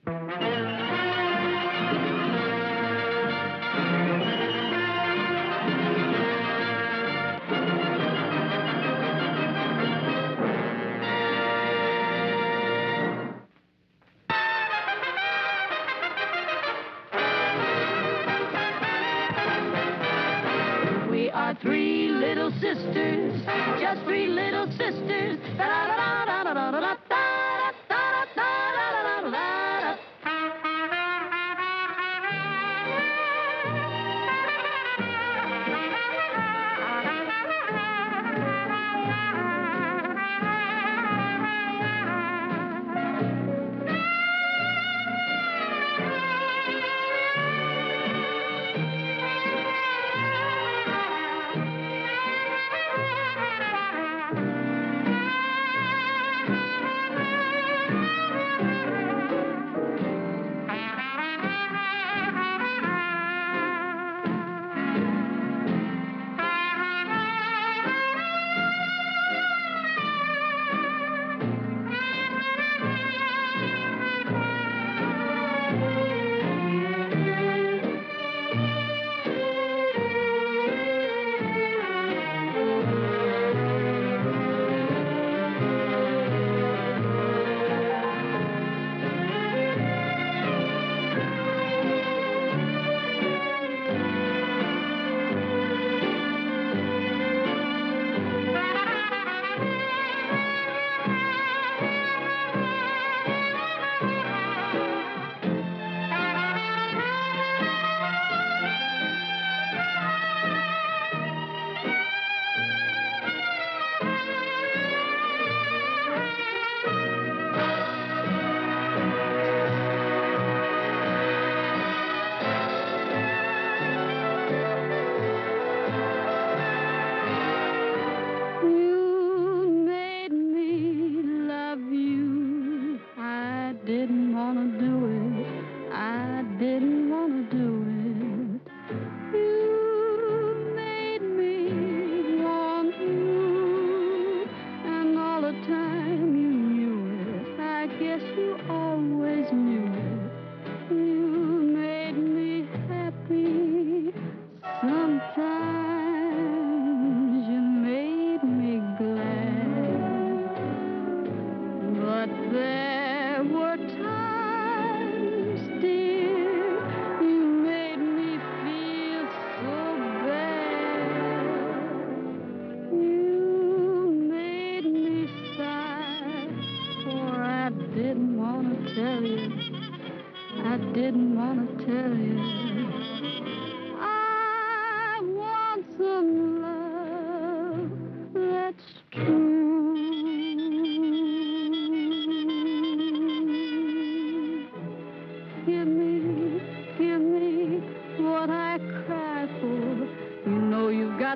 We are three little sisters, just three little sisters.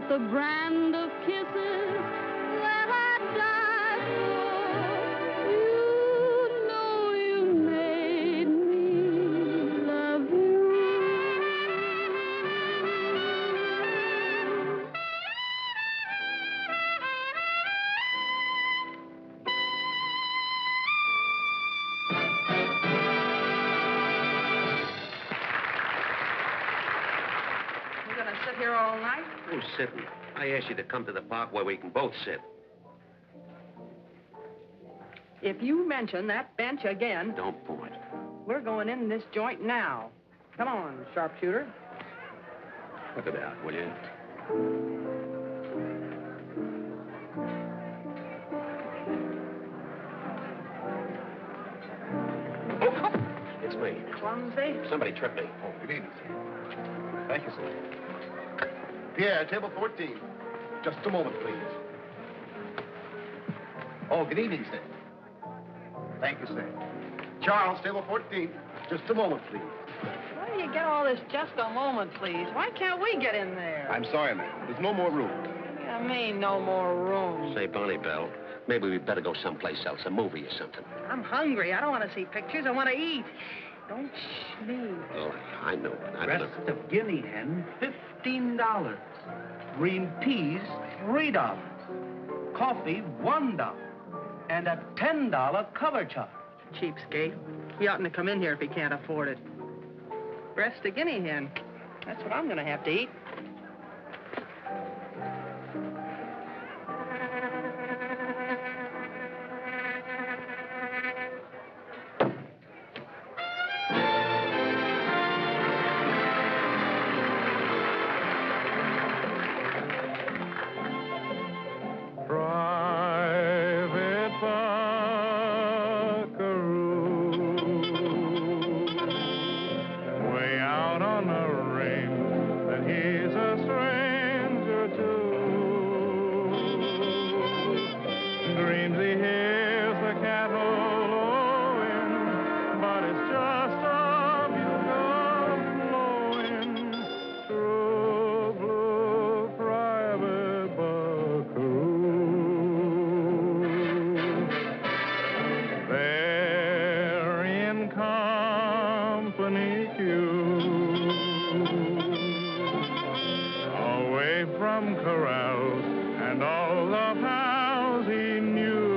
The brand of kisses that I die for. You know you made me love you. We're gonna sit here all night? Who's sitting? I asked you to come to the park where we can both sit. If you mention that bench again... Don't point. We're going in this joint now. Come on, sharpshooter. Look it out, will you? Oh, it's me. Clumsy. Somebody tripped me. Oh, good evening, sir. Thank you, sir. Pierre, table 14. Just a moment, please. Oh, good evening, sir. Thank you, sir. Charles, table 14. Just a moment, please. Where do you get all this just a moment, please? Why can't we get in there? I'm sorry, ma'am. There's no more room. I mean, no more room. Say, Bonnie Bell, maybe we'd better go someplace else, a movie or something. I'm hungry. I don't want to see pictures. I want to eat. Don't sneeze. Oh, I know it. Breast of guinea hen, $15. Green peas, $3. Coffee, $1. And a $10 cover charge. Cheapskate. He oughtn't to come in here if he can't afford it. Breast a guinea hen. That's what I'm gonna have to eat. Private Buckaroo, way out on the range that he's a stranger to. Dreams he hears the cattle lowing, but it's just a bugle blowing. True blue private Buckaroo. They're in company queue, away from corrals and all the pals he knew.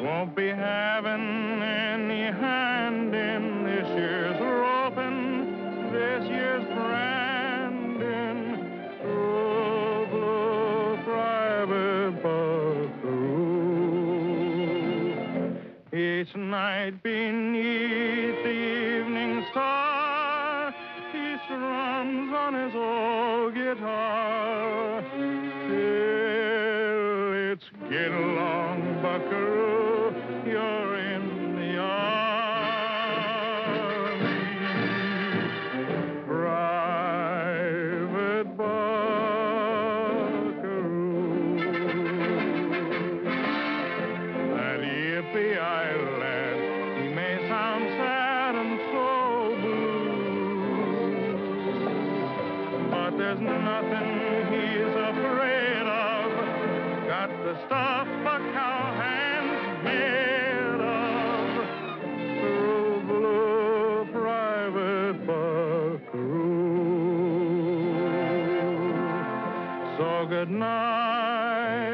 Won't be having any hand in this year's roping, this year's branding. True blue private Buckaroo. Each night beneath the evening star, he strums on his old guitar. Till it's get along, Buckaroo, you're in the army. Private Buckaroo. That yippee-yi lad, he may sound sad and so blue, but there's nothing he's afraid of. Got the stuff a cowhand's made of. True blue private Buckaroo. So good night,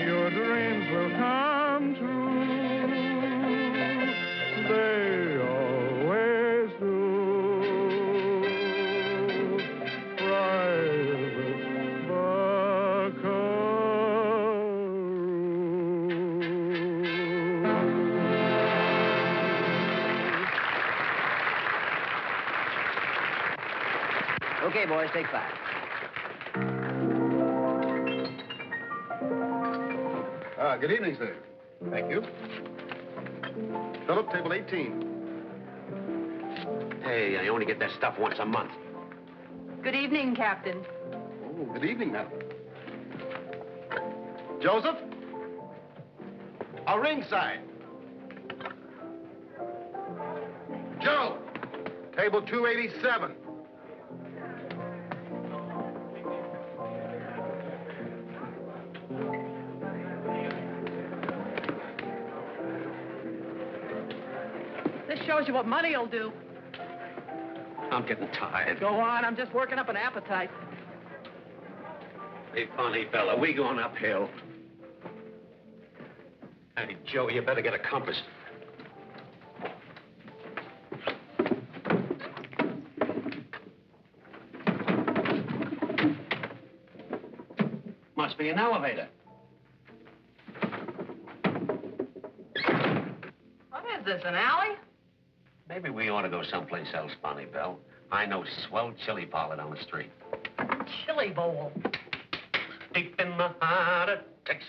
your dreams will come true. They always do. Private Buckaroo. Okay, boys, take 5. Good evening, sir. Thank you. Philip, table 18. Hey, I only get that stuff once a month. Good evening, Captain. Oh, good evening, madam. Joseph? A ringside. Joe, table 287. This shows you what money will do. I'm getting tired. Go on, I'm just working up an appetite. Hey, funny fella, we going uphill. Hey, Joe, you better get a compass. Must be an elevator. What is this, an alley? Maybe we ought to go someplace else, Bonnie Bell. I know swell chili parlor down the street. Chili bowl. Deep in the heart of Texas.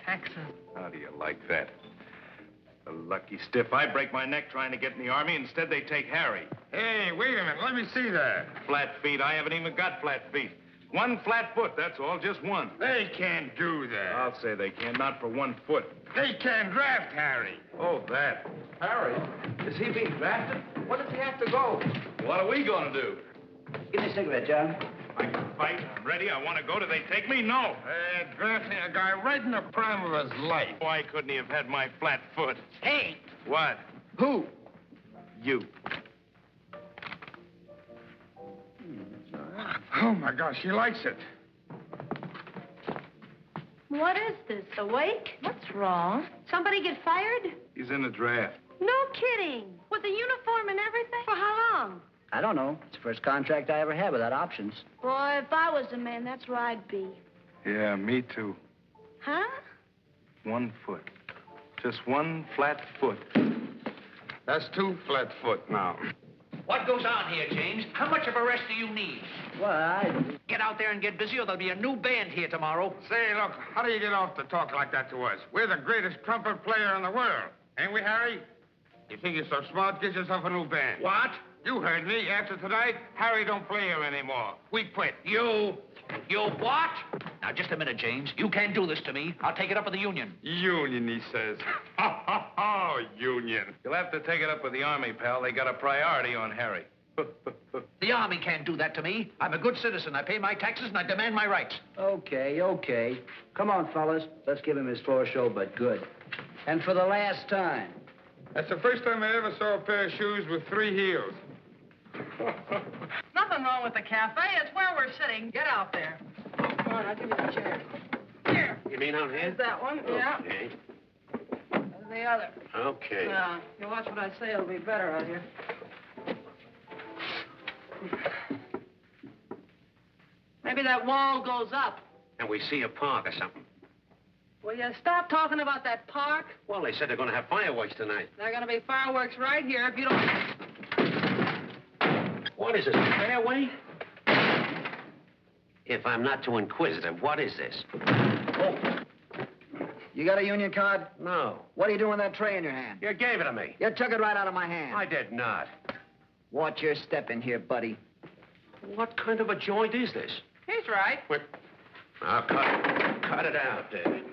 Texas. How do you like that? The lucky stiff. I break my neck trying to get in the Army. Instead, they take Harry. Hey, wait a minute. Let me see that. Flat feet. I haven't even got flat feet. One flat foot, that's all, just one. They can't do that. I'll say they can, not for 1 foot. They can't draft Harry. Oh, that. Harry, is he being drafted? What does he have to go? What are we going to do? Give me a cigarette, John. I can fight. I'm ready. I want to go. Do they take me? No. Drafting a guy right in the prime of his life. Why couldn't he have had my flat foot? Hey! What? Who? You. Oh, my gosh, he likes it. What is this, a wake? What's wrong? Somebody get fired? He's in the draft. No kidding. With the uniform and everything? For how long? I don't know. It's the first contract I ever had without options. Boy, if I was the man, that's where I'd be. Yeah, me too. Huh? 1 foot. Just 1 flat foot. That's 2 flat foot now. What goes on here, James? How much of a rest do you need? Well, Get out there and get busy, or there'll be a new band here tomorrow. Say, look, how do you get off to talk like that to us? We're the greatest trumpet player in the world. Ain't we, Harry? You think you're so smart, get yourself a new band. What? You heard me. After tonight, Harry don't play here anymore. We quit. You what? Now, just a minute, James. You can't do this to me. I'll take it up with the union. Union, he says. Ha, ha, ha, union. You'll have to take it up with the Army, pal. They got a priority on Harry. The Army can't do that to me. I'm a good citizen. I pay my taxes, and I demand my rights. okay. Come on, fellas. Let's give him his floor show, but good. And for the last time. That's the first time I ever saw a pair of shoes with 3 heels. Nothing wrong with the cafe. It's where we're sitting. Get out there. Come on, I'll give you the chair. Here. You mean out here? There's that one. Yeah. Okay. There's the other. Okay. Now, you watch what I say. It'll be better out here. Maybe that wall goes up. And we see a park or something. Will you stop talking about that park? Well, they said they're going to have fireworks tonight. There are going to be fireworks right here if you don't... What is this, a fairway? If I'm not too inquisitive, what is this? Oh. You got a union card? No. What are you doing with that tray in your hand? You gave it to me. You took it right out of my hand. I did not. Watch your step in here, buddy. What kind of a joint is this? He's right. Wait. Now, cut it out, David.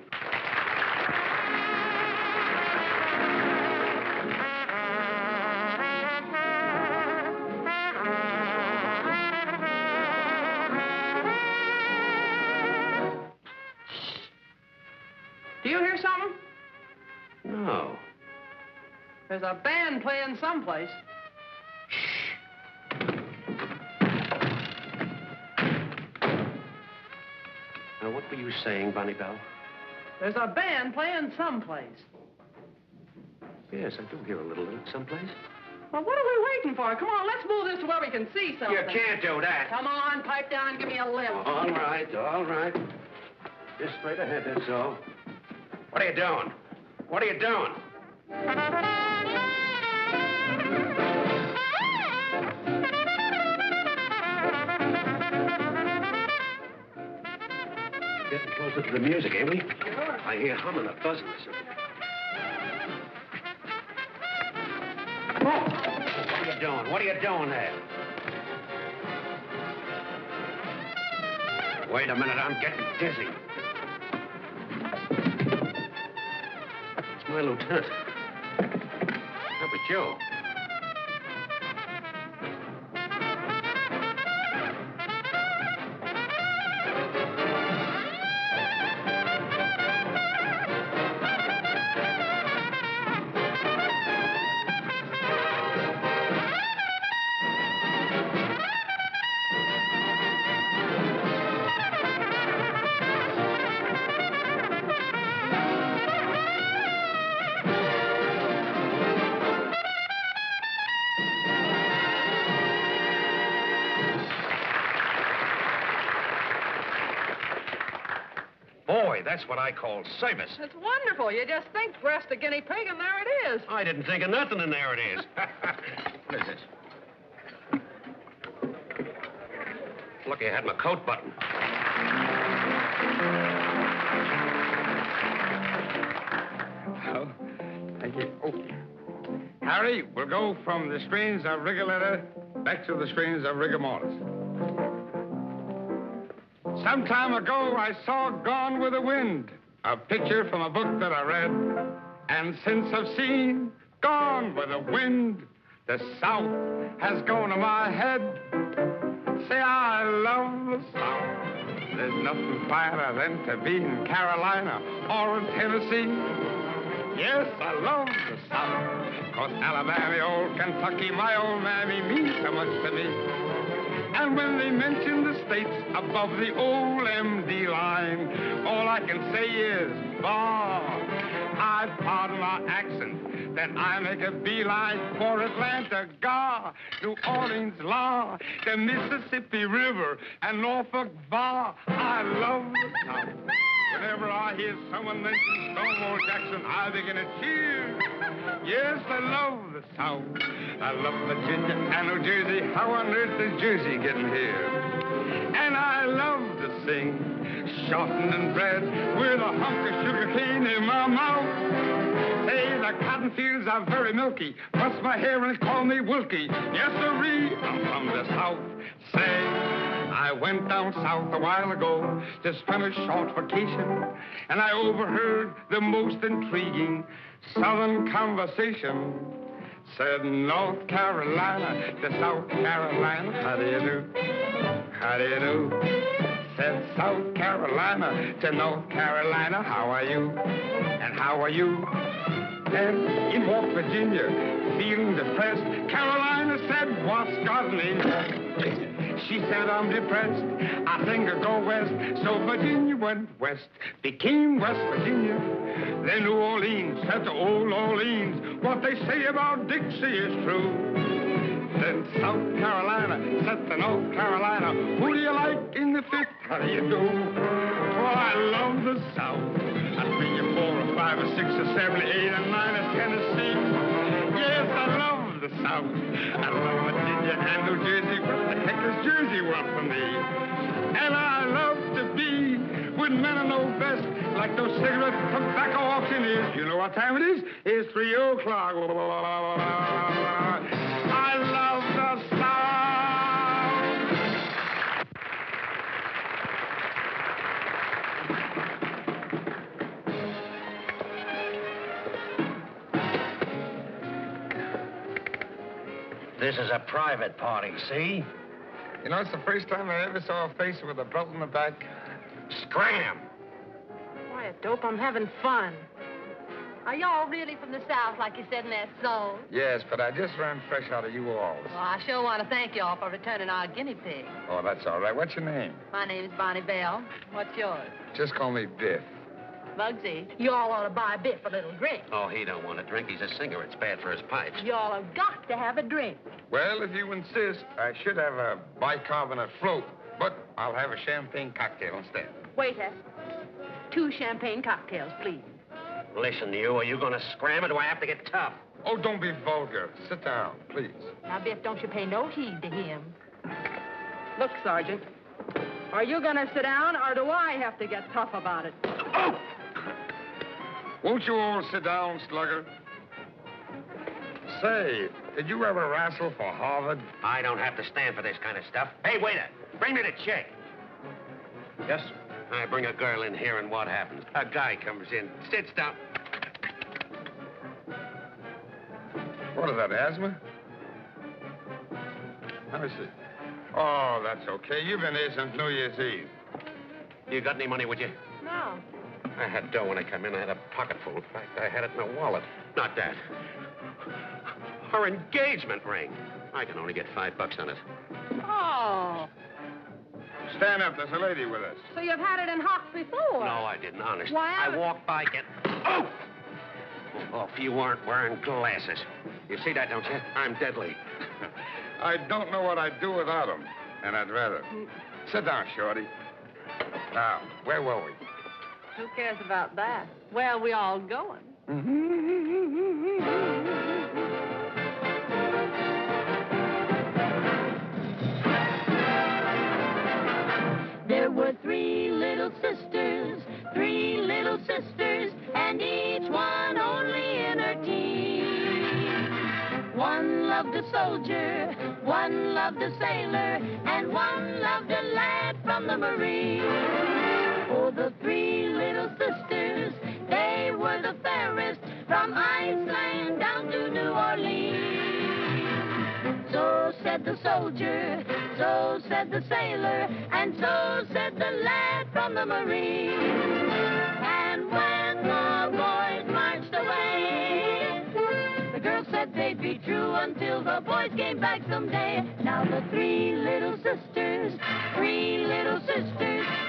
Do you hear something? No. There's a band playing someplace. Now, what were you saying, Bonnie Bell? There's a band playing someplace. Yes, I do hear a little someplace. Well, what are we waiting for? Come on, let's move this to where we can see something. You can't do that. Come on, pipe down and give me a lift. All right. Just straight ahead, that's all. What are you doing? What are you doing? Getting closer to the music, ain't we? Sure. I hear humming or buzzing or something. Oh! What are you doing? What are you doing there? Wait a minute, I'm getting dizzy. It's my lieutenant. That was Joe. Boy, that's what I call service. It's wonderful. You just think breast a guinea pig, and there it is. I didn't think of nothing, and there it is. What is this? Lucky I had my coat button. Oh, thank you. Oh. Harry, we'll go from the strains of Rigoletto back to the strains of rigor mortis. Some time ago, I saw Gone with the Wind, a picture from a book that I read. And since I've seen Gone with the Wind, the South has gone to my head. Say, I love the South. There's nothing finer than to be in Carolina or in Tennessee. Yes, I love the South, 'cause Alabama, old Kentucky, my old mammy means so much to me. And when they mention the states above the old MD line, all I can say is, bah. I pardon my accent, then I make a beeline for Atlanta, Gar, New Orleans, La, the Mississippi River, and Norfolk, Bar. I love the South. Whenever I hear someone mention Stonewall Jackson, I begin to cheer. Yes, I love the South. I love Virginia and New Jersey. How on earth is Jersey getting here? And I love to sing, shortened and bred, with a hunk of sugar cane in my mouth. Say, the cotton fields are very milky. Bust my hair and call me Wilkie. Yes, sirree, I'm from the South. Say, I went down south a while ago to spend a short vacation, and I overheard the most intriguing Southern conversation. Said North Carolina to South Carolina, how do you do? How do you do? Said South Carolina to North Carolina, how are you? And how are you? And in walked Virginia, feeling depressed. Carolina said, what's got me? She said, I'm depressed. I think I'll go west. So Virginia went west, became West Virginia. Then New Orleans said to old Orleans, what they say about Dixie is true. Then South Carolina said to North Carolina, who do you like in the fifth? How do you do? Well, I love the South. I 3 or 4 or 5 or 6 or 7 or 8 or 9 or Tennessee. Yes, I love the South. I love Virginia and New Jersey. What the heck does Jersey want from me? And I love to be with men who know best, like those cigarette tobacco auctioneers. You know what time it is? It's 3 o'clock. I love the South. This is a private party, see? You know, it's the first time I ever saw a face with a belt in the back. Scram! Quiet, Dope. I'm having fun. Are y'all really from the South, like you said in that song? Yes, but I just ran fresh out of you all. Well, I sure want to thank y'all for returning our guinea pig. Oh, that's all right. What's your name? My name is Bonnie Bell. What's yours? Just call me Biff. Bugsy. Y'all ought to buy Biff a little drink. Oh, he don't want a drink. He's a singer. It's bad for his pipes. Y'all have got to have a drink. Well, if you insist, I should have a bicarbonate float, but I'll have a champagne cocktail instead. Waiter, 2 champagne cocktails, please. Listen, you, are you going to scram or do I have to get tough? Oh, don't be vulgar. Sit down, please. Now, Biff, don't you pay no heed to him. Look, Sergeant, are you going to sit down, or do I have to get tough about it? Oh! Won't you all sit down, slugger? Say, did you ever wrestle for Harvard? I don't have to stand for this kind of stuff. Hey, waiter, bring me the check. Yes, sir. I bring a girl in here, and what happens? A guy comes in, sits down. What is that, asthma? Let me see. Oh, that's okay. You've been here since New Year's Eve. You got any money with you? No. I had dough when I come in. I had a pocket full. In fact, I had it in a wallet. Not that. Her engagement ring. I can only get $5 on it. Oh. Stand up. There's a lady with us. So you've had it in hock before? No, I didn't, honest. Why, I walked by, Oh! Oh, if you weren't wearing glasses. You see that, don't you? I'm deadly. I don't know what I'd do without him, and I'd rather. Sit down, Shorty. Now, where were we? Who cares about that? Where are we all going? There were 3 little sisters, 3 little sisters, and each one only in her teens. One loved a soldier, one loved a sailor, and one loved a lad from the Marines. Oh, the 3 little sisters, they were the fairest, from Iceland down to New Orleans. So said the soldier, so said the sailor, and so said the lad from the Marines. And when the boys marched away, the girl said, they'd be true until the boys came back someday. Now the three little sisters,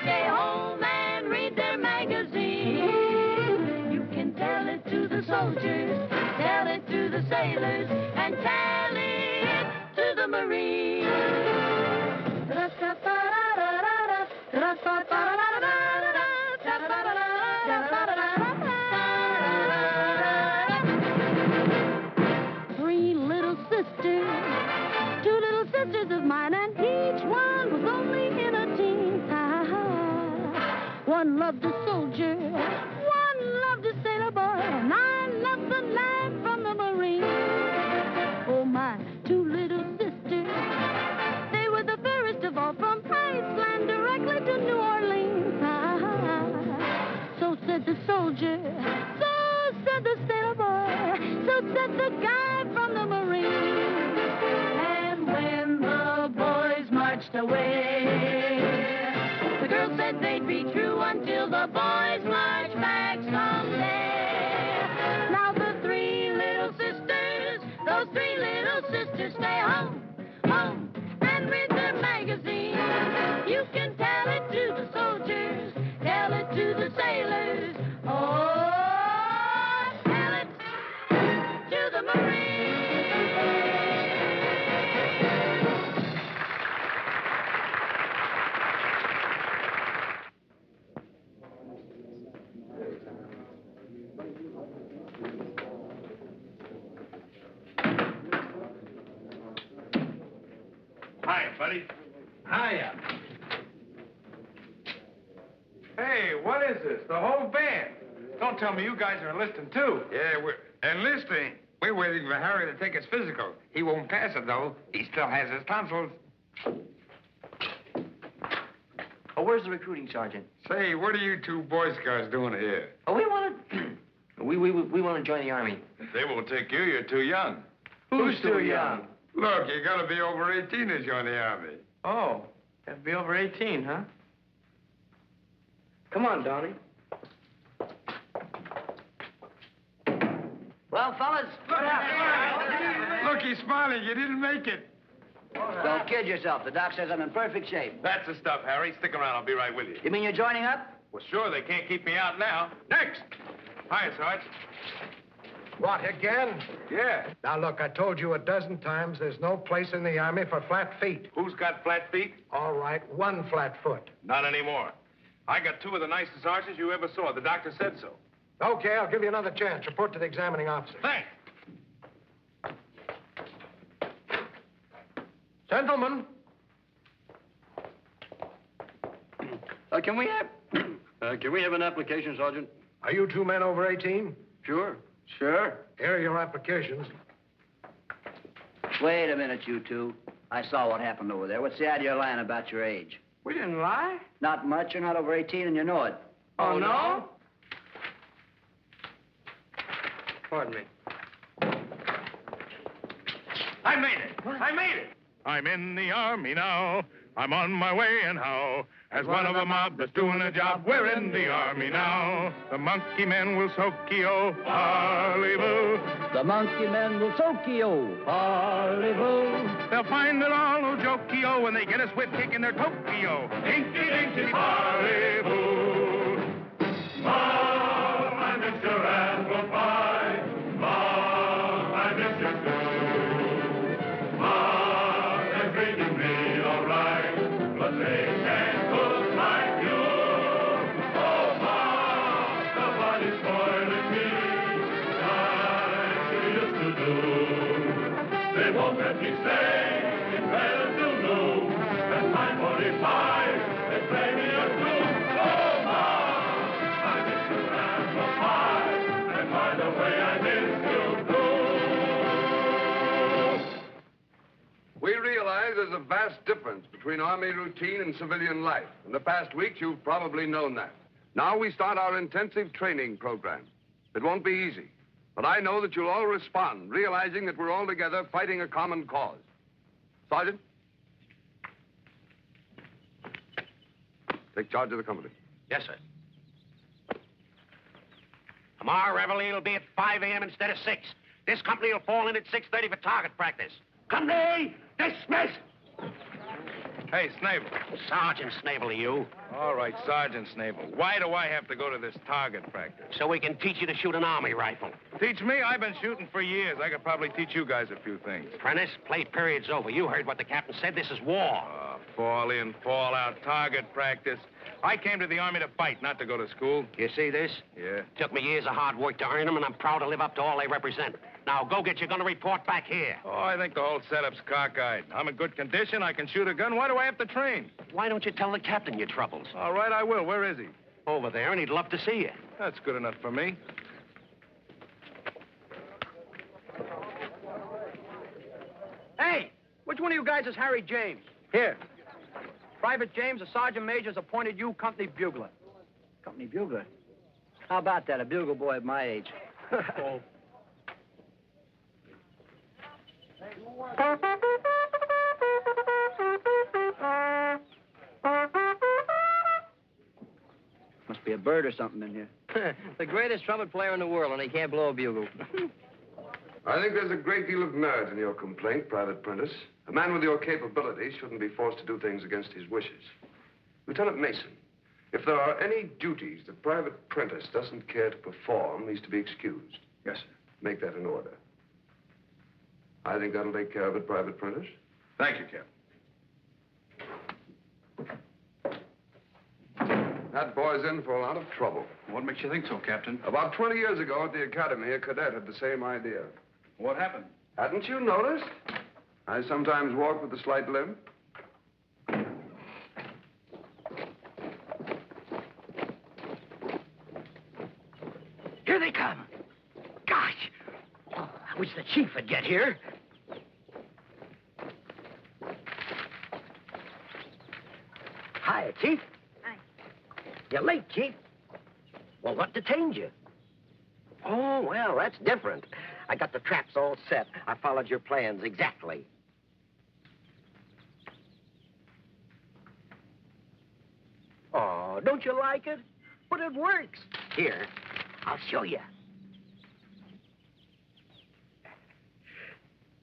stay home and read their magazine. You can tell it to the soldiers, tell it to the sailors, and tell it to the Marines. Three little sisters, two little sisters of mine, and each one was only in a teen. One loved a soldier, one loved a sailor boy, and I loved the lad from the Marine. Oh, my two little sisters, they were the fairest of all, from Iceland directly to New Orleans. So said the soldier, so said the sailor boy, so said the guy from the Marine. And when the boys marched away, the girls said they'd be true until the boys marched back someday. Now the three little sisters, those three little sisters, stay home, home, and read their magazine. You can tell it to the soldiers, tell it to the sailors, oh, tell it to the Marines. Hi, buddy. Hiya. Hey, what is this? The whole band? Don't tell me you guys are enlisting, too. Yeah, we're enlisting. We're waiting for Harry to take his physical. He won't pass it, though. He still has his tonsils. Oh, where's the recruiting sergeant? Say, what are you two Boy Scouts doing here? Oh, we want to... we want to join the Army. They won't take you. You're too young. Who's too young? Look, you gotta be over 18 to join the Army. Oh, have to be over 18, huh? Come on, Donnie. Well, fellas... Look, he's smiling. You didn't make it. Don't kid yourself. The doc says I'm in perfect shape. That's the stuff, Harry. Stick around. I'll be right with you. You mean you're joining up? Well, sure. They can't keep me out now. Next! Hi, Sarge. What, again? Yeah. Now, look, I told you a dozen times there's no place in the Army for flat feet. Who's got flat feet? All right, one flat foot. Not anymore. I got two of the nicest arches you ever saw. The doctor said so. Okay, I'll give you another chance. Report to the examining officer. Thanks. Gentlemen. Can we have an application, Sergeant? Are you two men over 18? Sure. Sure. Here are your applications. Wait a minute, you two. I saw what happened over there. What's the idea of lying about your age? We didn't lie. Not much. You're not over 18 and you know it. Oh, no? Pardon me. I made it. I made it. I'm in the Army now. I'm on my way, and how? As one of a mob that's doing a job, we're in the Army now. The monkey men will soak you, parley-vous. The monkey men will soak you, parley-vous. They'll find it all will joke you when they get a swift kick in their Tokyo. Dinky, dinky, parley-vous. Mom, I miss your apple pie. Mom, I miss your stew. Mom, they're treating me all right, but they can't cook like you. Oh, Mom, nobody's spoiling me like you used to do. They won't let me stay in bed till noon. At 9:45, they play me a tune. Oh, Mom, I miss your apple pie, and by the way, I miss you too. We realize there's a vast difference between Army routine and civilian life. In the past weeks, you've probably known that. Now we start our intensive training program. It won't be easy, but I know that you'll all respond, realizing that we're all together fighting a common cause. Sergeant? Take charge of the company. Yes, sir. Tomorrow, reveille will be at 5 a.m. instead of 6. This company will fall in at 6:30 for target practice. Company, dismiss! Hey, Snable. Sergeant Snable, you. All right, Sergeant Snable. Why do I have to go to this target practice? So we can teach you to shoot an army rifle. Teach me? I've been shooting for years. I could probably teach you guys a few things. Prentice, play period's over. You heard what the captain said. This is war. Fall in, fall out, target practice. I came to the Army to fight, not to go to school. You see this? Yeah. Took me years of hard work to earn them, and I'm proud to live up to all they represent. Now, go get your gun and report back here. Oh, I think the whole setup's cockeyed. I'm in good condition. I can shoot a gun. Why do I have to train? Why don't you tell the captain your troubles? All right, I will. Where is he? Over there, and he'd love to see you. That's good enough for me. Hey, which one of you guys is Harry James? Here. Private James, a sergeant major's appointed you company bugler. Company bugler? How about that, a bugle boy at my age? Oh. Must be a bird or something in here. The greatest trumpet player in the world, and he can't blow a bugle. I think there's a great deal of merit in your complaint, Private Prentice. A man with your capabilities shouldn't be forced to do things against his wishes. Lieutenant Mason, if there are any duties that Private Prentice doesn't care to perform, he's to be excused. Yes, sir. Make that in order. I think that'll take care of it, Private Prentice. Thank you, Captain. That boy's in for a lot of trouble. What makes you think so, Captain? About 20 years ago at the academy, a cadet had the same idea. What happened? Hadn't you noticed? I sometimes walk with a slight limp. Here they come. Gosh. Oh, I wish the chief would get here. Hi, Chief. Hi. You're late, Chief. Well, what detained you? Oh, well, that's different. I got the traps all set. I followed your plans exactly. Oh, don't you like it? But it works. Here, I'll show you.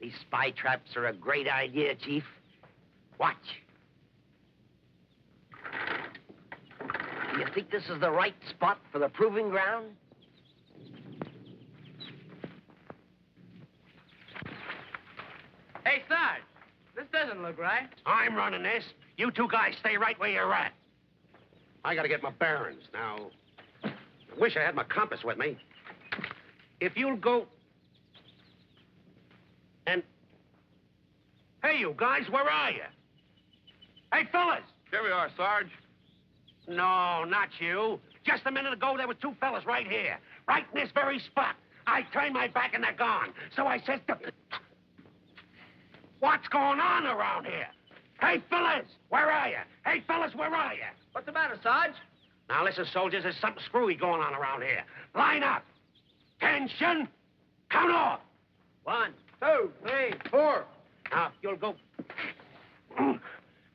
These spy traps are a great idea, Chief. Watch. Do you think this is the right spot for the proving ground? Hey, Sarge, this doesn't look right. I'm running this. You two guys stay right where you're at. I gotta get my bearings. Now, I wish I had my compass with me. If you'll go... And... Hey, you guys, where are you? Hey, fellas! Here we are, Sarge. No, not you. Just a minute ago, there were two fellas right here. Right in this very spot. I turned my back and they're gone. So I says... What's going on around here? Hey, fellas, where are you? Hey, fellas, where are you? What's the matter, Sarge? Now, listen, soldiers, there's something screwy going on around here. Line up. Tension. Count off. 1, 2, 3, 4. Now, you'll go...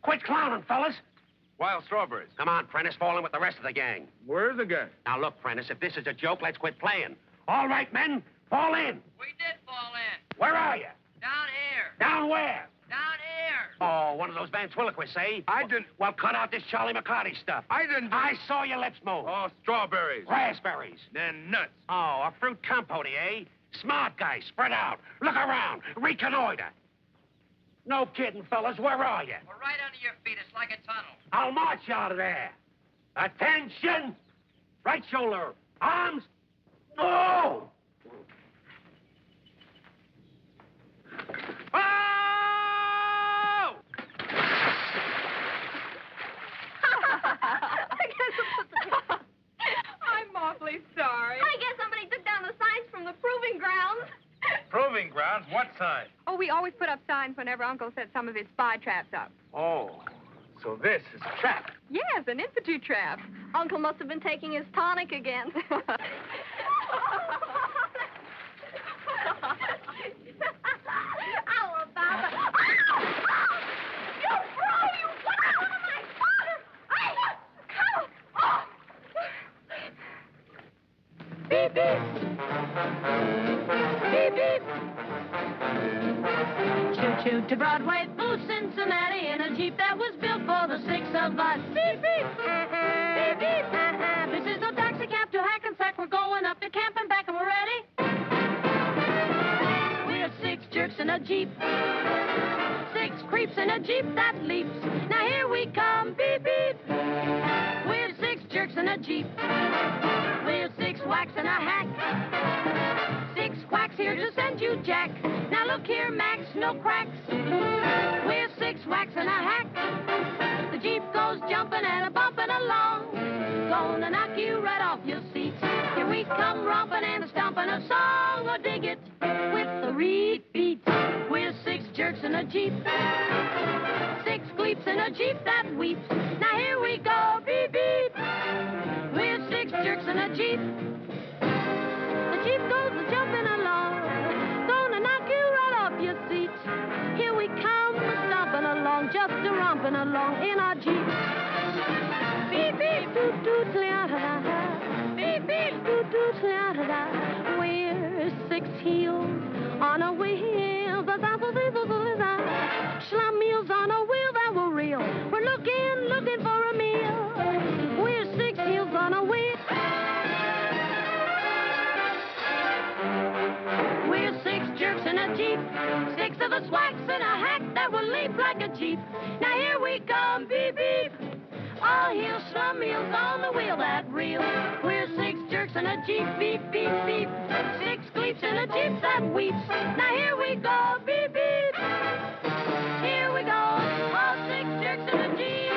Quit clowning, fellas. Wild strawberries. Come on, Prentice, fall in with the rest of the gang. Where's the gang? Now, look, Prentice, if this is a joke, let's quit playing. All right, men, fall in. We did fall in. Where are you? Down here. Down where? Down here. Oh, one of those ventriloquists, eh? I didn't... Well, cut out this Charlie McCarty stuff. I didn't... I saw your lips move. Oh, strawberries. Raspberries. Then nuts. Oh, a fruit compote, eh? Smart guy, spread out. Look around. Reconnoiter. No kidding, fellas. Where are you? We're right under your feet. It's like a tunnel. I'll march you out of there. Attention. Right shoulder. Arms. Oh! Oh! I'm awfully sorry. I guess somebody took down the signs from the proving grounds. Proving grounds? What sign? Oh, we always put up signs whenever Uncle set some of his spy traps up. Oh, so this is a trap. Yes, an infantry trap. Uncle must have been taking his tonic again. How about it? You bro, you got one of my daughters! Beep, beep. Beep, beep. to Broadway through Cincinnati in a Jeep that was built for the six of us. Beep, beep. Beep, beep. This is no taxi cab to Hackensack. We're going up to camp and back, and we're ready. We're six jerks in a Jeep. Six creeps in a Jeep that leaps. Now here we come. Beep, beep. We're six jerks in a Jeep. We're six whacks in a hack. Six quacks here to send you Jack. Now look here, Max, no cracks. We're six whacks in a hack. The Jeep goes jumping and a bumping along. Gonna knock you right off your seat. Here we come romping and stomping a song. Or dig it with the repeat. We're six jerks in a Jeep. Six gleeps in a Jeep that weeps. Now here we go, beep, beep. We're six jerks in a Jeep. The Jeep goes jumping along. Gonna knock you right off your seat. Here we come, stomping along, just a romping along in our Jeep. Beep, beep, doot, doot, la-da-da. Beep, beep, doot, doot, la-da-da. We're six heels on a wheel. Schlummeals on a wheel that will reel. We're looking for a meal. We're six heels on a wheel. We're six jerks in a Jeep. Six of us whacks in a hack that will leap like a Jeep. Now here we come, beep, beep. All heels, schlummeals on the wheel that reel. We're six jerks in a Jeep, beep, beep, beep. Six gleeps in a Jeep that weeps. Now here we go, beep, beep. Here we go, all six jerks in a Jeep.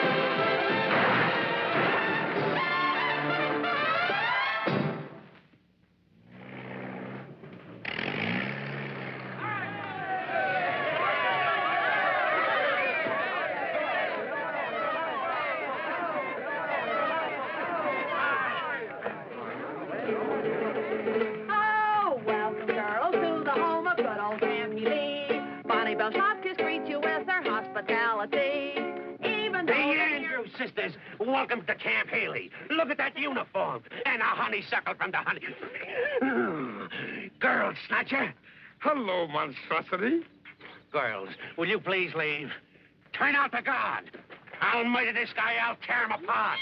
Oh, welcome, girls, to the home of good old Camp Healy. Bonnie Bell Shopkins greets you with her hospitality. Even though The Andrews sisters, welcome to Camp Haley. Look at that uniform. And a honeysuckle from the honey... Girl snatcher. Hello, monstrosity. Girls, will you please leave? Turn out the guard. I'll murder this guy. I'll tear him apart.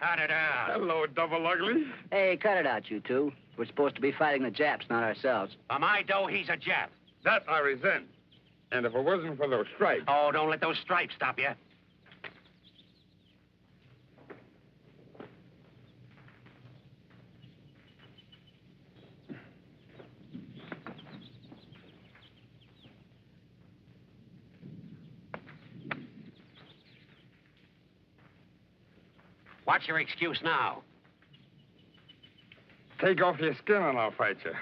Cut it out. Hello, double ugly. Hey, cut it out, you two. We're supposed to be fighting the Japs, not ourselves. For my dough, he's a Jap. That I resent. And if it wasn't for those stripes... Oh, don't let those stripes stop you. What's your excuse now? Take off your skin and I'll fight you.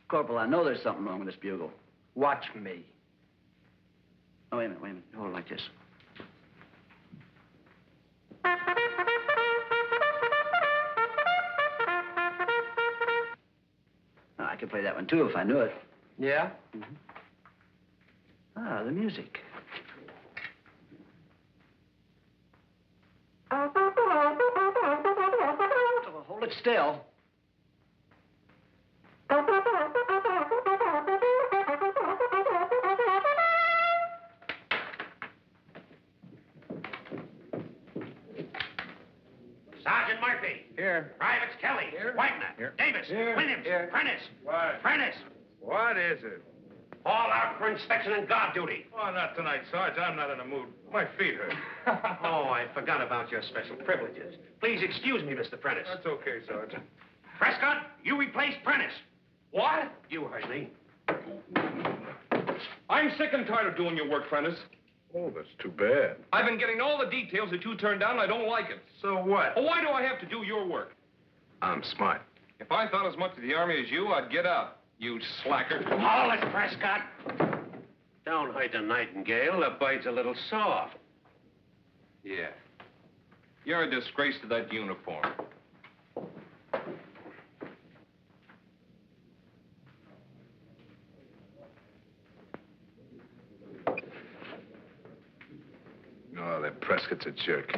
Corporal, I know there's something wrong with this bugle. Watch me. Oh, wait a minute. Hold it like this. Oh, I could play that one, too, if I knew it. Yeah? Mm-hmm. Ah, the music. Oh, well, hold it still. Sergeant Murphy. Here. Privates Kelly. Here. Wagner. Here. Davis. Here. Williams. Here. Prentice. What? Prentice. What is it? All out for inspection and guard duty. Oh, not tonight, Sarge. I'm not in the mood. My feet hurt. Oh, I forgot about your special privileges. Please excuse me, Mr. Prentice. That's okay, Sarge. Prescott, you replace Prentice. What? You heard me. I'm sick and tired of doing your work, Prentice. Oh, that's too bad. I've been getting all the details that you turned down, and I don't like it. So what? Well, why do I have to do your work? I'm smart. If I thought as much of the Army as you, I'd get out. You slacker. Hold it, Prescott. Don't hurt the nightingale. The bird's a little soft. Yeah. You're a disgrace to that uniform. Oh, that Prescott's a jerk.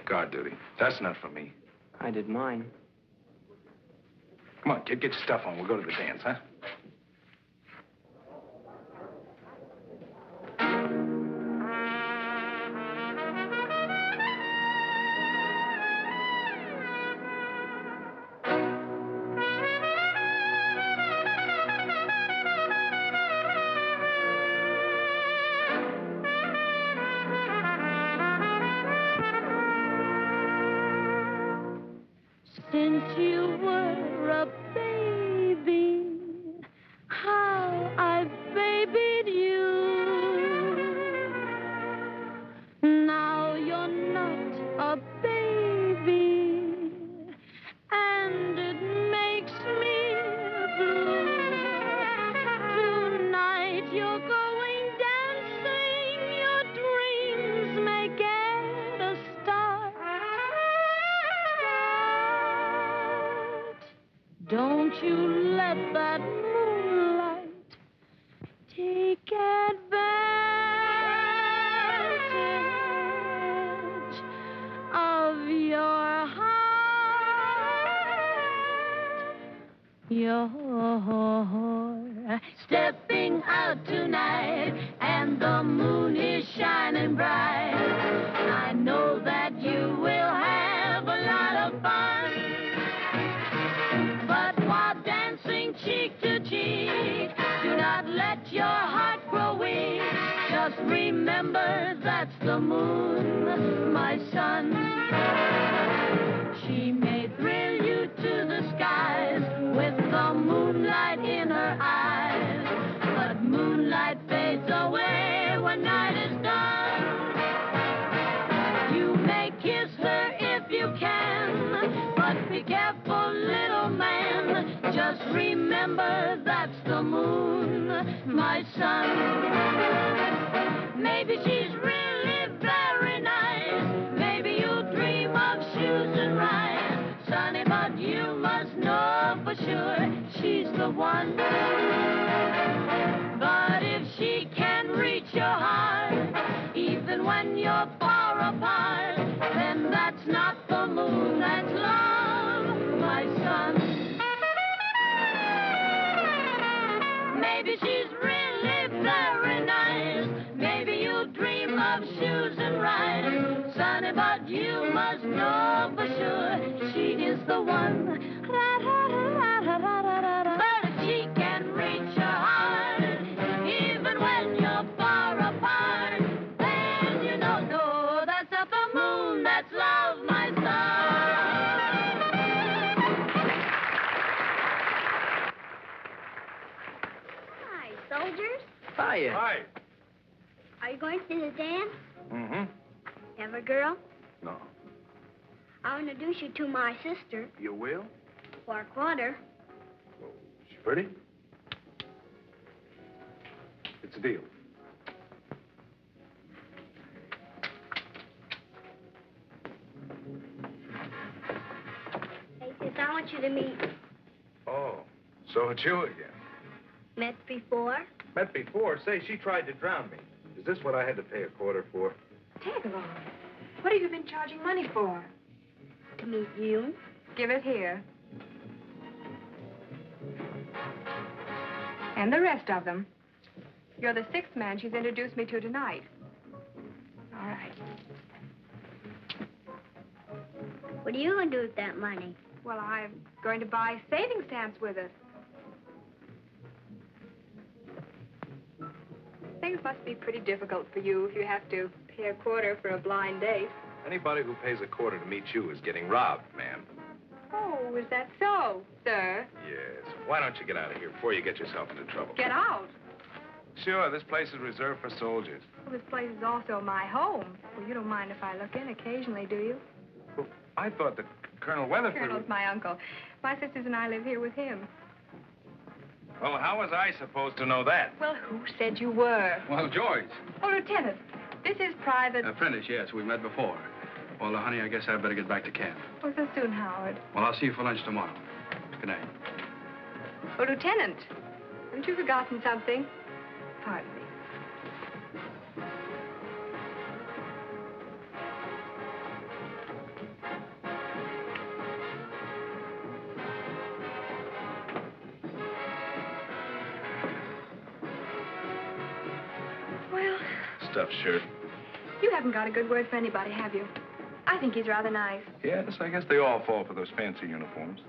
Guard duty. That's not for me. I did mine. Come on, kid, get your stuff on. We'll go to the dance, huh? Since you were a baby, how I've babied you. Now you're not a baby, and it makes me blue. Tonight you're going dancing, your dreams may get a start. Don't you let that moonlight take advantage of your heart. You're stepping out tonight, and the moon is shining bright. I know that you will have a lot of fun. But while dancing cheek to cheek, do not let your heart grow weak. Just remember that's the moon, my son. She may thrill you to the skies with the moonlight in her eyes. But moonlight fades away when night is done. You may kiss her if you can, but be careful, little man. Just remember that's the moon, my son. Maybe she's really very nice. Maybe you'll dream of shoes and rice. Sonny, but you must know for sure she's the one. But if she can reach your heart, even when you're far apart, then that's not the moon, that's love, my son. Maybe she's really very nice. Maybe you'll dream of shoes and rice. Sonny, but you must know for sure she is the one. But if she can reach your heart, even when you're far apart, then you know, no, that's not the moon, that's love, my son. Hi, soldiers. Hiya. Hi. Are you going to the dance? Mm-hmm. Have a girl? No. I'll introduce you to my sister You will? for a quarter. She pretty? It's a deal. Hey, sis, I want you to meet. Oh, so it's you again. Met before? Met before. Say, she tried to drown me. Is this what I had to pay a quarter for? Tagline. What have you been charging money for? To meet you. Give it here. And the rest of them. You're the sixth man she's introduced me to tonight. All right. What are you going to do with that money? Well, I'm going to buy saving stamps with it. Things must be pretty difficult for you if you have to pay a quarter for a blind date. Anybody who pays a quarter to meet you is getting robbed, ma'am. Oh, is that so, sir? Yes. Why don't you get out of here before you get yourself into trouble? Get out. Sure, this place is reserved for soldiers. Well, this place is also my home. Well, you don't mind if I look in occasionally, do you? Well, I thought that Colonel Weatherford... Colonel's my uncle. My sisters and I live here with him. Well, how was I supposed to know that? Well, who said you were? Well, George. Oh, Lieutenant, this is Private... Apprentice, yes, we've met before. Well, honey, I guess I'd better get back to camp. Oh, so soon, Howard. Well, I'll see you for lunch tomorrow. Good night. Oh, Lieutenant, haven't you forgotten something? Pardon me. stuffed shirt. You haven't got a good word for anybody, have you? I think he's rather nice. Yes, I guess they all fall for those fancy uniforms.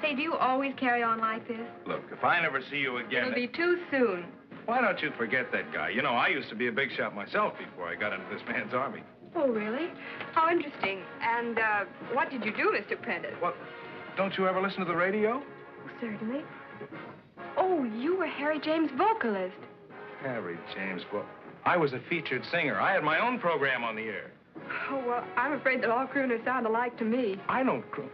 Say, do you always carry on like this? Look, if I never see you again... It'll be too soon. Why don't you forget that guy? You know, I used to be a big shot myself before I got into this man's army. Oh, really? How interesting. And, what did you do, Mr. Prentice? What? Don't you ever listen to the radio? Certainly. Oh, you were Harry James' vocalist. Harry James, well, I was a featured singer. I had my own program on the air. Oh, well, I'm afraid that all crooners sound alike to me. I don't croon.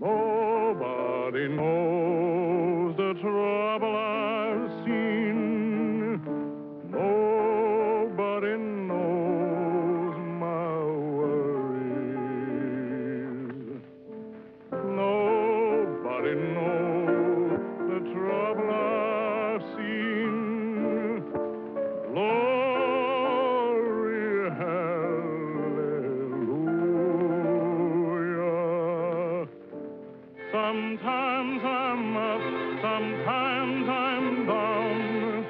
Nobody knows the trouble I've seen. Nobody knows my worries. Nobody knows the trouble I've seen. Glory, hallelujah. Sometimes I'm up, sometimes I'm down.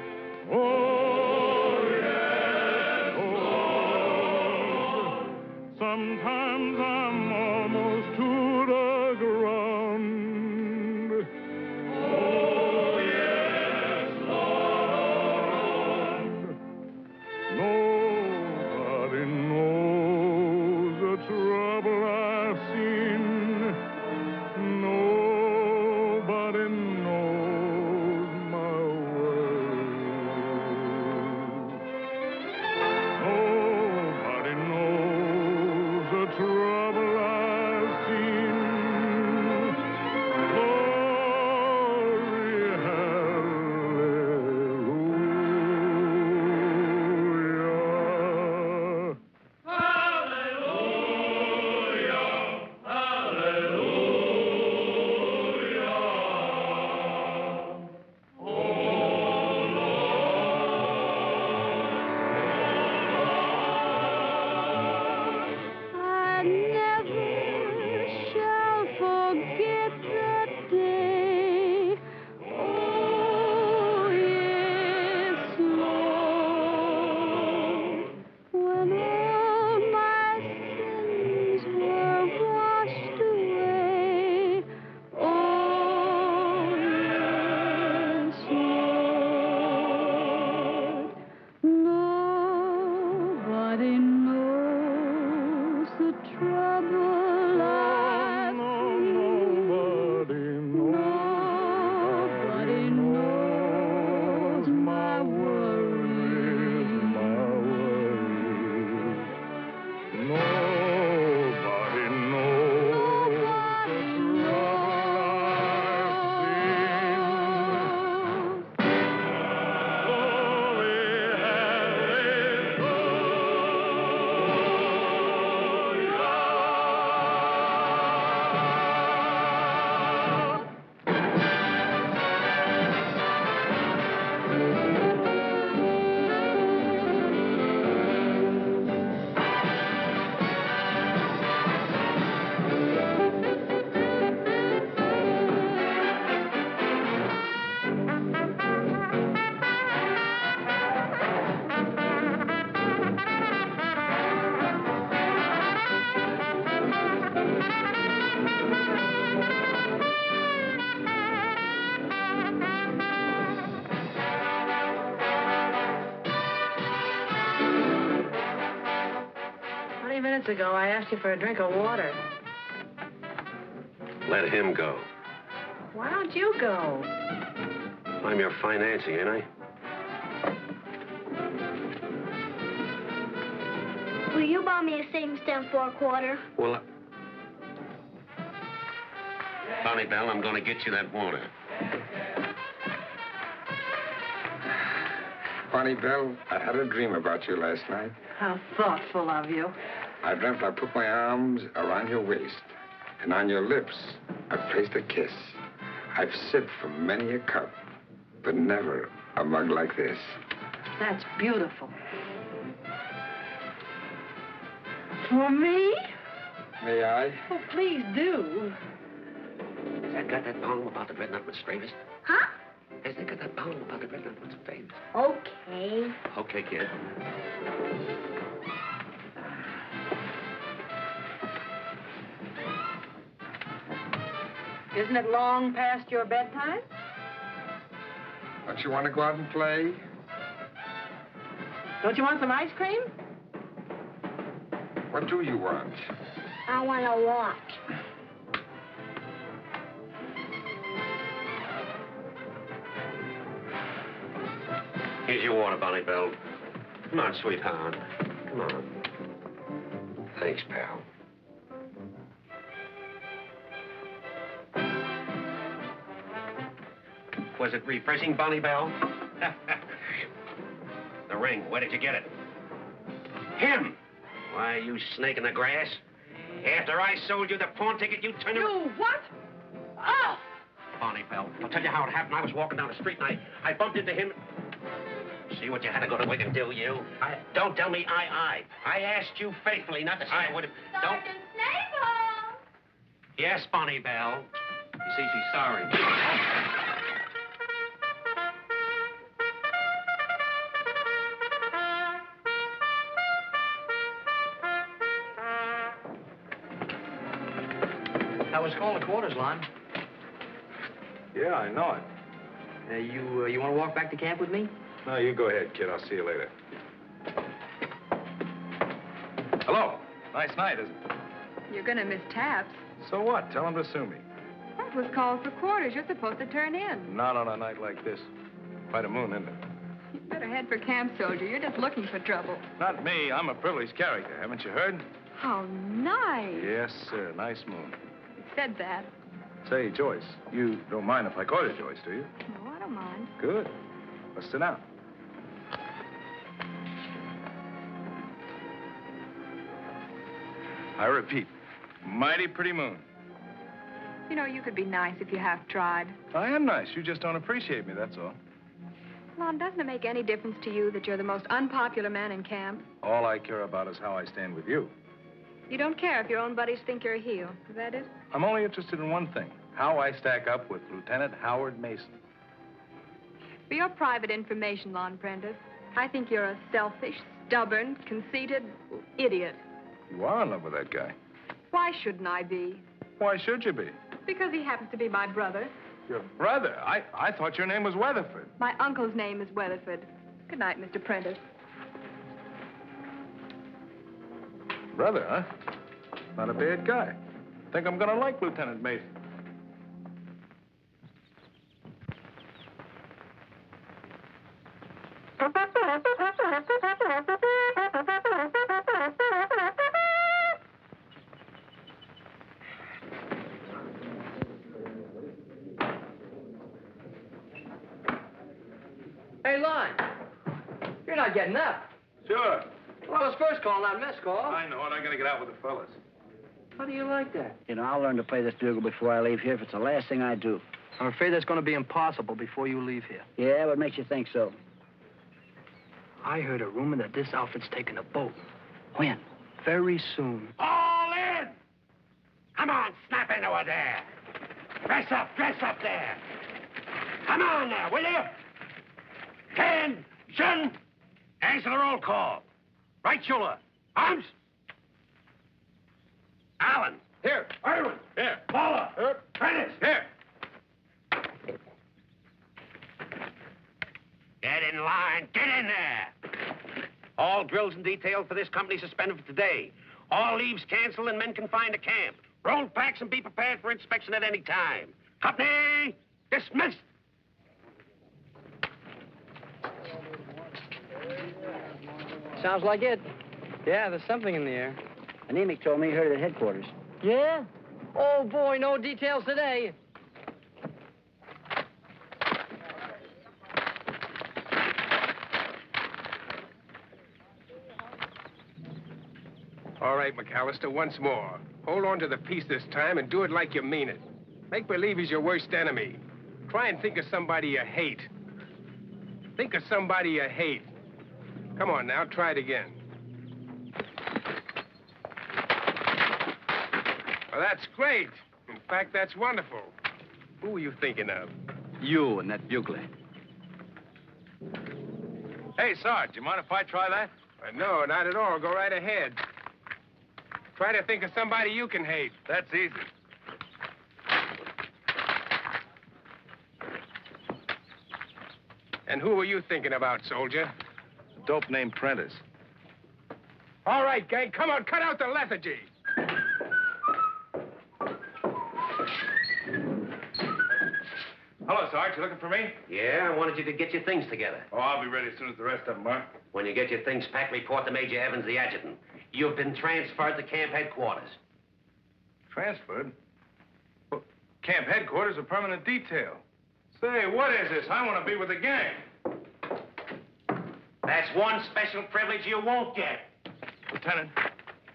Oh, yes, Lord. Sometimes I'm almost to the ground. Oh, yes, Lord. Nobody knows the trouble I've seen. Nobody knows my worries. Nobody knows the trouble I've seen. Glory, hallelujah. I never shall forget that day. Oh, yes, Lord, when all my sins were washed away. Oh, yes, Lord, nobody knows the trouble I've seen. Nobody knows my worries, Nobody knows the Minutes ago, I asked you for a drink of water. Let him go. Why don't you go? I'm your financing, ain't I? Will you buy me a savings stamp for a quarter? Well, Bonnie Bell, I'm going to get you that water. Bonnie Bell, I had a dream about you last night. How thoughtful of you. I dreamt I put my arms around your waist, and on your lips, I placed a kiss. I've sipped from many a cup, but never a mug like this. That's beautiful. For me? May I? Oh, please do. Has that got that poem about the red nut was famous? Huh? Has that got that poem about the red nut was famous? Okay. Okay, kid. Isn't it long past your bedtime? Don't you want to go out and play? Don't you want some ice cream? What do you want? I want to watch. Here's your water, Bonnie Belle. Come on, sweetheart. Come on. Thanks, pal. Was it refreshing, Bonnie Belle? The ring, where did you get it? Him! Why, you snake in the grass. After I sold you the pawn ticket, you turned around... You what? Oh! Bonnie Belle, I'll tell you how it happened. I was walking down the street and I bumped into him. See what you had to go to Wig and do, you? Don't tell me I asked you faithfully not to say I would have... Don't... Sergeant Snable! Yes, Bonnie Belle. You see, she's sorry. I was calling the quarters line. Yeah, I know it. You want to walk back to camp with me? No, you go ahead, kid. I'll see you later. Hello. Nice night, isn't it? You're gonna miss taps. So what? Tell him to sue me. That was called for quarters. You're supposed to turn in. Not on a night like this. Quite a moon, isn't it? You better head for camp, soldier. You're just looking for trouble. Not me. I'm a privileged character. Haven't you heard? How nice. Yes, sir. Nice moon. You said that. Say, Joyce, you don't mind if I call you Joyce, do you? No, I don't mind. Good. Let's sit down. I repeat, mighty pretty moon. You know, you could be nice if you half tried. I am nice. You just don't appreciate me, that's all. Lon, doesn't it make any difference to you that you're the most unpopular man in camp? All I care about is how I stand with you. You don't care if your own buddies think you're a heel. Is that it? I'm only interested in one thing, how I stack up with Lieutenant Howard Mason. For your private information, Lon Prentice, I think you're a selfish, stubborn, conceited idiot. You are in love with that guy. Why shouldn't I be? Why should you be? Because he happens to be my brother. Your brother? I thought your name was Weatherford. My uncle's name is Weatherford. Good night, Mr. Prentice. Brother, huh? Not a bad guy. Think I'm gonna like Lieutenant Mason. Hey, Lon. You're not getting up. Sure. Well, it's first call, not mess call. I know it. I gotta get out with the fellas. How do you like that? You know, I'll learn to play this bugle before I leave here if it's the last thing I do. I'm afraid that's going to be impossible before you leave here. Yeah, what makes you think so? I heard a rumor that this outfit's taking a boat. When? Very soon. All in! Come on, snap into it there. Dress up there. Come on now, will you? Attention! Answer the roll call. Right shoulder. Arms. Allen. Here. Irwin. Here. Paula. Here. Prentice. Here. Get in line. Get in there. All drills and detail for this company suspended for today. All leaves canceled and men confined to camp. Roll packs and be prepared for inspection at any time. Company dismissed. Sounds like it. Yeah, there's something in the air. Anemic told me he heard it at headquarters. Yeah? Oh, boy, no details today. All right, McAllister, once more. Hold on to the piece this time and do it like you mean it. Make believe he's your worst enemy. Try and think of somebody you hate. Think of somebody you hate. Come on now, try it again. that's great. In fact, that's wonderful. Who were you thinking of? You and that bugler. Hey, Sarge, you mind if I try that? No, not at all. Go right ahead. Try to think of somebody you can hate. That's easy. And who were you thinking about, soldier? A dope named Prentice. All right, gang, come on, cut out the lethargy. Hello, Sarge. You looking for me? Yeah, I wanted you to get your things together. Oh, I'll be ready as soon as the rest of them are. When you get your things packed, report to Major Evans, the adjutant. You've been transferred to camp headquarters. Transferred? Well, camp headquarters are permanent detail. Say, what is this? I want to be with the gang. That's one special privilege you won't get. Lieutenant,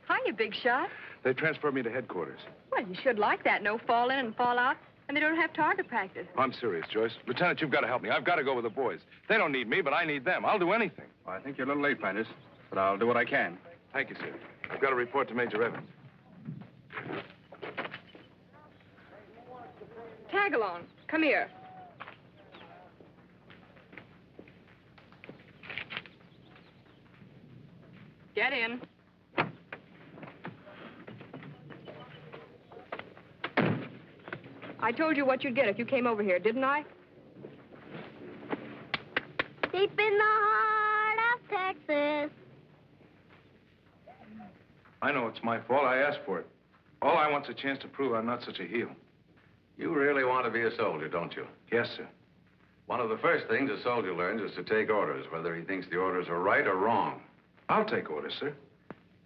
Hiya, big shot. they transferred me to headquarters. Well, you should like that. No fall in and fall out. And they don't have target practice. I'm serious, Joyce. Lieutenant, you've got to help me. I've got to go with the boys. They don't need me, but I need them. I'll do anything. Well, I think you're a little late, Prentice, but I'll do what I can. Thank you, sir. I've got to report to Major Evans. Tag along. Come here. Get in. I told you what you'd get if you came over here, didn't I? Deep in the heart of Texas. I know it's my fault. I asked for it. All I want's a chance to prove I'm not such a heel. You really want to be a soldier, don't you? Yes, sir. One of the first things a soldier learns is to take orders, whether he thinks the orders are right or wrong. I'll take orders, sir.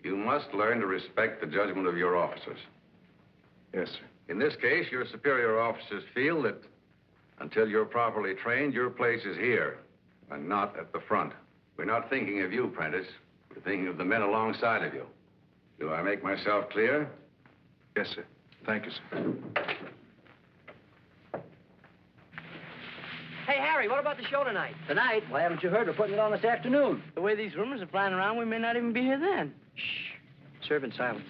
You must learn to respect the judgment of your officers. Yes, sir. In this case, your superior officers feel that until you're properly trained, your place is here and not at the front. We're not thinking of you, Prentice. We're thinking of the men alongside of you. Do I make myself clear? Yes, sir. Thank you, sir. Hey, Harry, what about the show tonight? Tonight? Why haven't you heard? We're putting it on this afternoon. The way these rumors are flying around, we may not even be here then. Shh. Serve in silence.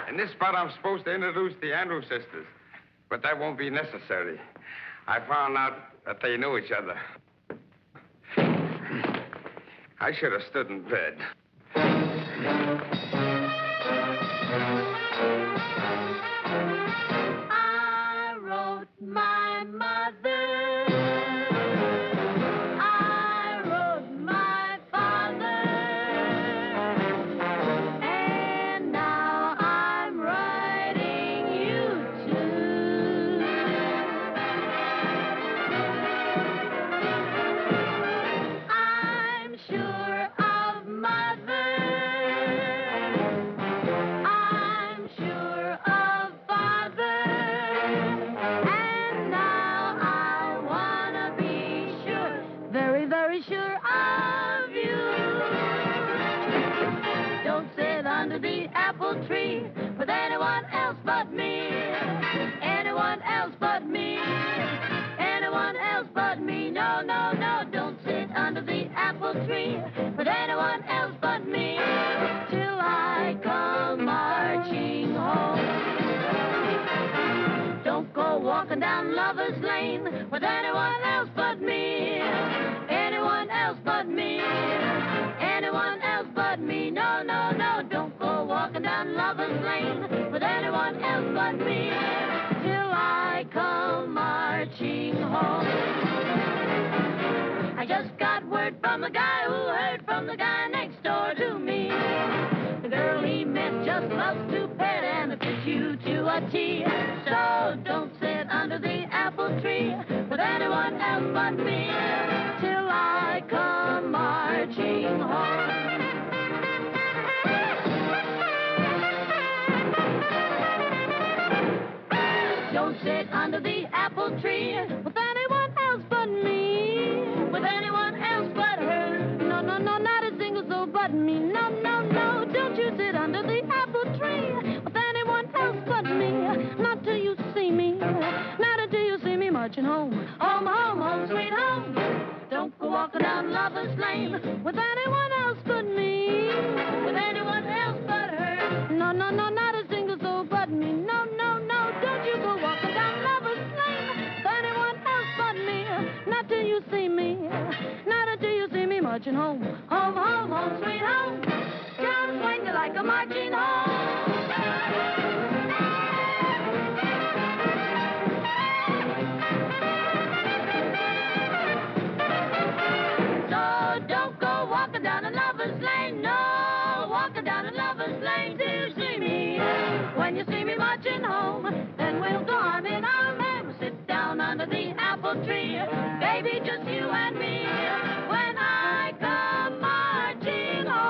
In this spot, I'm supposed to introduce the Andrews sisters, but that won't be necessary. I found out that they knew each other. I should have stood in bed. I wrote my mother. I wrote my father. And now I'm writing you too. I'm sure of mother. I'm sure of father. And now I wanna be sure, very, very sure of you. Don't sit under the apple tree with anyone else but me. Anyone else but me. Anyone else but me. No, no, no, don't sit under the apple tree with anyone else but me till I come marching home. Don't go walking down Lover's Lane with anyone else but me. Anyone else but me. Anyone else but me. No, no, no, don't go walking down Lover's Lane with anyone else but me till I come marching home. I just got word from the guy who heard from the guy next door to me. The girl he met just loves to pet and fits you to a T. So don't sit under the apple tree with anyone else but me till I come marching home. Don't sit under the apple tree with anyone else but me. With anyone else but her. No, no, no, not a single soul but me. No, no, no, don't you sit under the apple tree with anyone else but me. Not till you see me. Not until you see me marching home. Home, home, home, sweet home. Don't go walking down Lover's Lane with anyone else but me. With anyone else but her. No, no, no, not a single soul but me. No, no, no, don't you go walking down Lover's Lane with anyone else but me. Not till you see me. Not until you see me marching home. Home, home, home, sweet home. Just swing you like a marching home. So don't go walking down a Lover's Lane. No, walking down a Lover's Lane till you see me. When you see me marching home, then we'll go arm in arm and we'll sit down under the apple tree. Baby, just you and me. When I come marching home.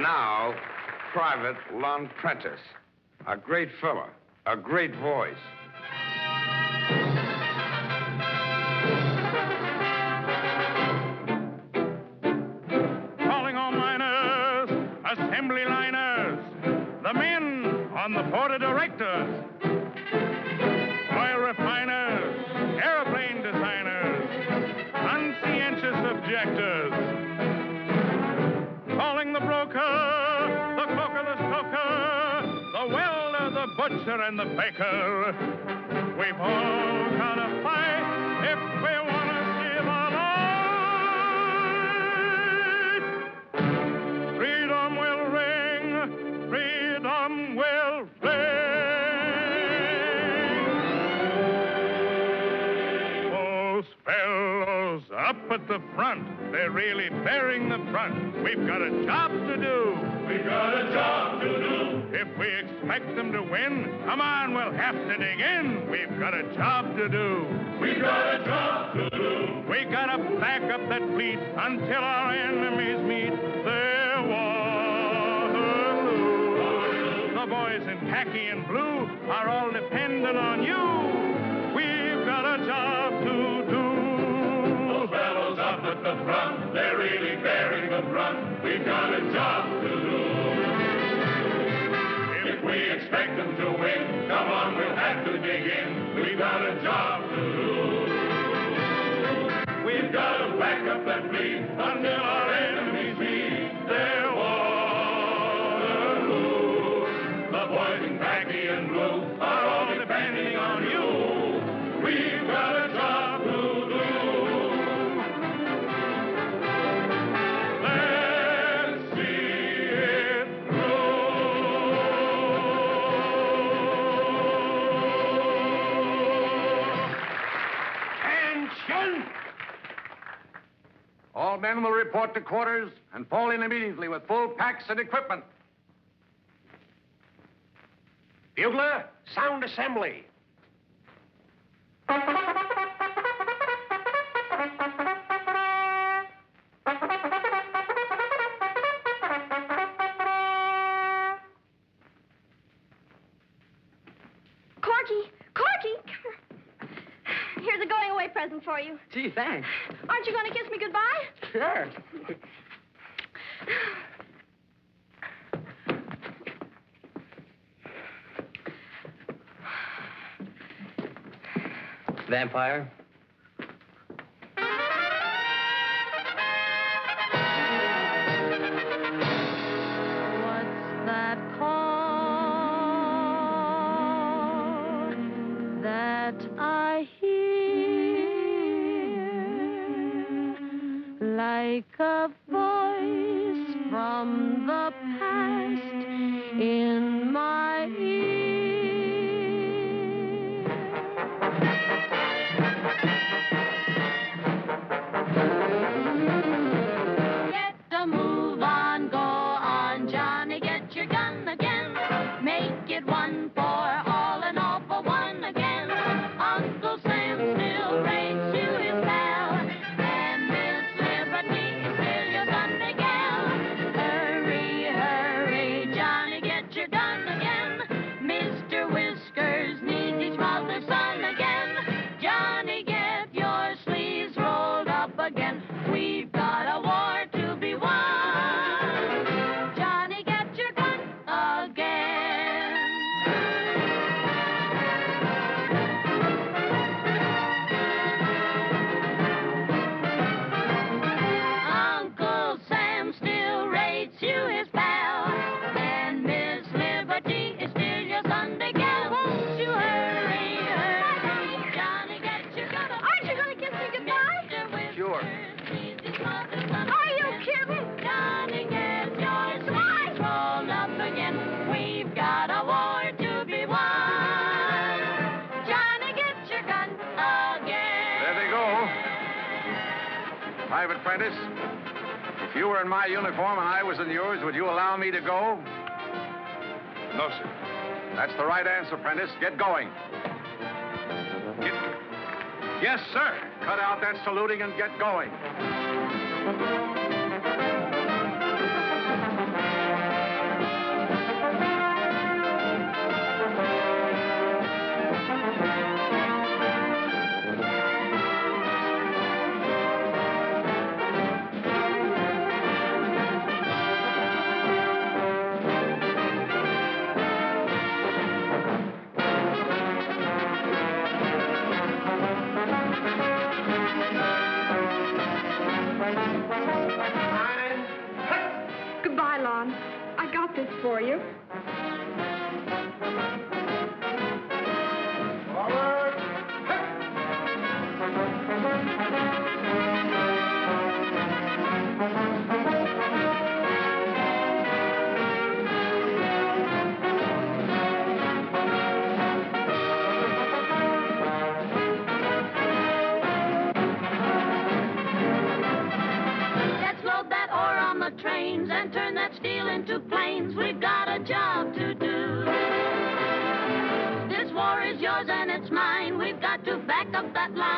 And now, Private Lon Prentice. A great fella, a great voice. Calling all miners, assembly liners, the men on the board of directors, oil refiners, airplane designers, conscientious objectors. Calling the broker, the cooker, the stoker, the welder, the butcher, and the baker. We've all got to fight if we want to see the light. Freedom will ring, freedom will ring. Those fellows up at the front, they're really bearing the brunt. We've got a job to do. We've got a job to do. If we expect them to win, come on, we'll have to dig in. We've got a job to do. We've got a job to do. We gotta back up that fleet until our enemies meet their Waterloo. The boys in khaki and blue are all dependent on you. We've got a job to do. Those fellows up at the front, they're really bearing the brunt. We've got a job to do. If we expect them to win, come on, we'll have to dig in. We've got a job to do. We've got to back up that fleet until our enemies meet their Waterloo. The boys in khaki and blue are all depending on you. We've got a job to do. Let's see it Attention! All men will report to quarters and fall in immediately with full packs and equipment. Bugler, sound assembly. Corky! Corky! Here's a going-away present for you. Gee, thanks. Aren't you going to kiss me goodbye? Sure. Vampire? What's that call that I hear like a voice from the past in my ear? Get a move on, go on, Johnny, get your gun again. Make it one for all and all for one again. Uncle Sam still rates you his pal, and Miss Liberty is still your Sunday gal. Hurry, hurry, Johnny, get your gun again. Mr. Whiskers needs each mother's son again. Johnny, get your sleeves rolled up again. We've got a war to be won. Johnny, get your gun again. Uncle Sam still rates you his pal, and Miss Liberty is still your Sunday gal. Won't you hurry, hurry, Johnny, get your gun again. Aren't you going to kiss me goodbye? Sure. Are you kidding? Johnny, get your sleeves rolled up again. We've got a war to be won. Johnny, get your gun again. There they go. Private Prentice, if you were in my uniform and I was in yours, would you allow me to go? No, sir. That's the right answer, Prentice. Get going. Yes, sir. Cut out that saluting and get going. Goodbye, Lon. I got this for you. Let's load that ore on the trains and turn that steel into planes. We've got a job to do. This war is yours and it's mine. We've got to back up that line.